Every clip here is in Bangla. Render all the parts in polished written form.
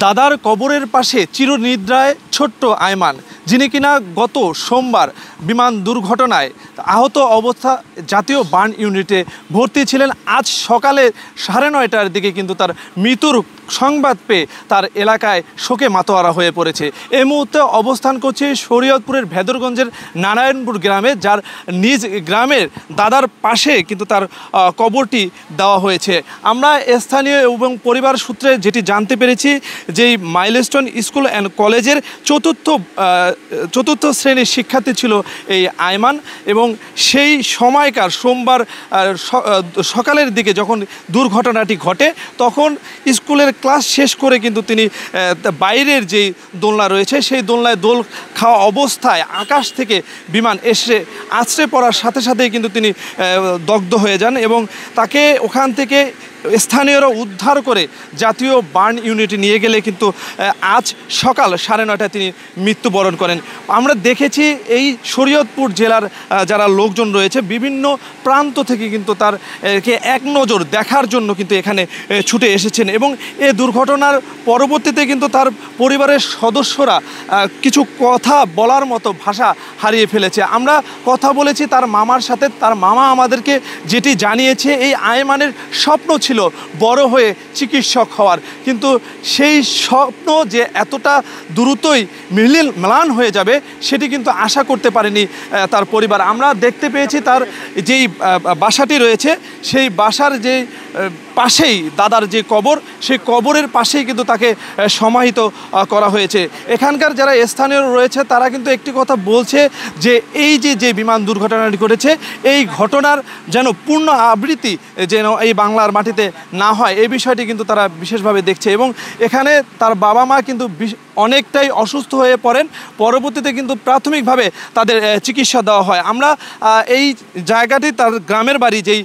দাদার কবরের পাশে চিরনিদ্রায় ছোট্ট আয়মান, যিনি কিনা গত সোমবার বিমান দুর্ঘটনায় আহত অবস্থা জাতীয় বার্ন ইউনিটে ভর্তি ছিলেন। আজ সকালে 9:30টার দিকে কিন্তু তার মৃত্যুর সংবাদ পেয়ে তার এলাকায় শোকে মাতোয়ারা হয়ে পড়েছে। এই মুহূর্তে অবস্থান করছে শরীয়তপুরের ভেদরগঞ্জের নারায়ণপুর গ্রামে, যার নিজ গ্রামের দাদার পাশে কিন্তু তার কবরটি দেওয়া হয়েছে। আমরা স্থানীয় এবং পরিবার সূত্রে যেটি জানতে পেরেছি, যেই মাইলস্টোন স্কুল অ্যান্ড কলেজের চতুর্থ শ্রেণীর শিক্ষার্থী ছিল এই আয়মান, এবং সেই সময়কার সোমবার সকালের দিকে যখন দুর্ঘটনাটি ঘটে, তখন স্কুলের ক্লাস শেষ করে কিন্তু তিনি বাইরের যেই দোলনা রয়েছে সেই দোলনায় দোল খাওয়া অবস্থায় আকাশ থেকে বিমান এসে আছড়ে পড়ার সাথে সাথেই কিন্তু তিনি দগ্ধ হয়ে যান, এবং তাকে ওখান থেকে স্থানীয়রা উদ্ধার করে জাতীয় বার্ন ইউনিটে নিয়ে গেলে কিন্তু আজ সকাল 9:30টায় তিনি মৃত্যুবরণ করেন। আমরা দেখেছি এই শরীয়তপুর জেলার যারা লোকজন রয়েছে বিভিন্ন প্রান্ত থেকে কিন্তু তারকে এক নজর দেখার জন্য কিন্তু এখানে ছুটে এসেছেন, এবং এই দুর্ঘটনার পরবর্তীতে কিন্তু তার পরিবারের সদস্যরা কিছু কথা বলার মতো ভাষা হারিয়ে ফেলেছে। আমরা কথা বলেছি তার মামার সাথে, তার মামা আমাদেরকে যেটি জানিয়েছে, এই আয়মানের স্বপ্ন ছিল বড় হয়ে চিকিৎসক হওয়ার, কিন্তু সেই স্বপ্ন যে এতটা দ্রুতই ম্লান হয়ে যাবে সেটি কিন্তু আশা করতে পারেনি তার পরিবার। আমরা দেখতে পেয়েছি তার যেই বাসাটি রয়েছে সেই বাসার যে পাশেই দাদার যে কবর, সেই কবরের পাশেই কিন্তু তাকে সমাহিত করা হয়েছে। এখানকার যারা স্থানীয় রয়েছে তারা কিন্তু একটি কথা বলছে যে এই যে বিমান দুর্ঘটনাটি ঘটেছে, এই ঘটনার যেন পূর্ণ আবৃত্তি যেন এই বাংলার মাটিতে না হয়, এই বিষয়টি কিন্তু তারা বিশেষভাবে দেখছে। এবং এখানে তার বাবা মা কিন্তু অনেকটাই অসুস্থ হয়ে পড়েন, পরবর্তীতে কিন্তু প্রাথমিকভাবে তাদের চিকিৎসা দেওয়া হয়। আমরা এই জায়গাটি তার গ্রামের বাড়ি যেই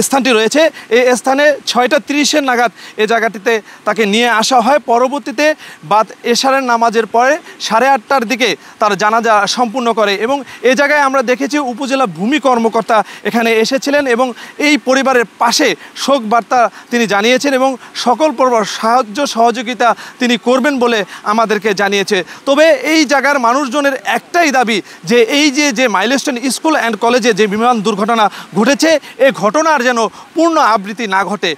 স্থানটি রয়েছে, এই স্থানে 6:30 নাগাদ এই জায়গাটিতে তাকে নিয়ে আসা হয়। পরবর্তীতে বাদ এশারের নামাজের পরে 8:30টার দিকে তার জানাজা সম্পূর্ণ করে, এবং এই জায়গায় আমরা দেখেছি উপজেলা ভূমি কর্মকর্তা এখানে এসেছিলেন এবং এই পরিবারের পাশে শোক বার্তা তিনি জানিয়েছেন এবং সকল প্রকার সাহায্য সহযোগিতা তিনি করবেন বলে আমাদেরকে জানিয়েছে। তবে এই জায়গার মানুষজনের একটাই দাবি যে এই যে মাইলস্টোন স্কুল অ্যান্ড কলেজে যে বিমান দুর্ঘটনা ঘটেছে, এই ঘটনার যেন পূর্ণ আবৃত্তি না ঘটে।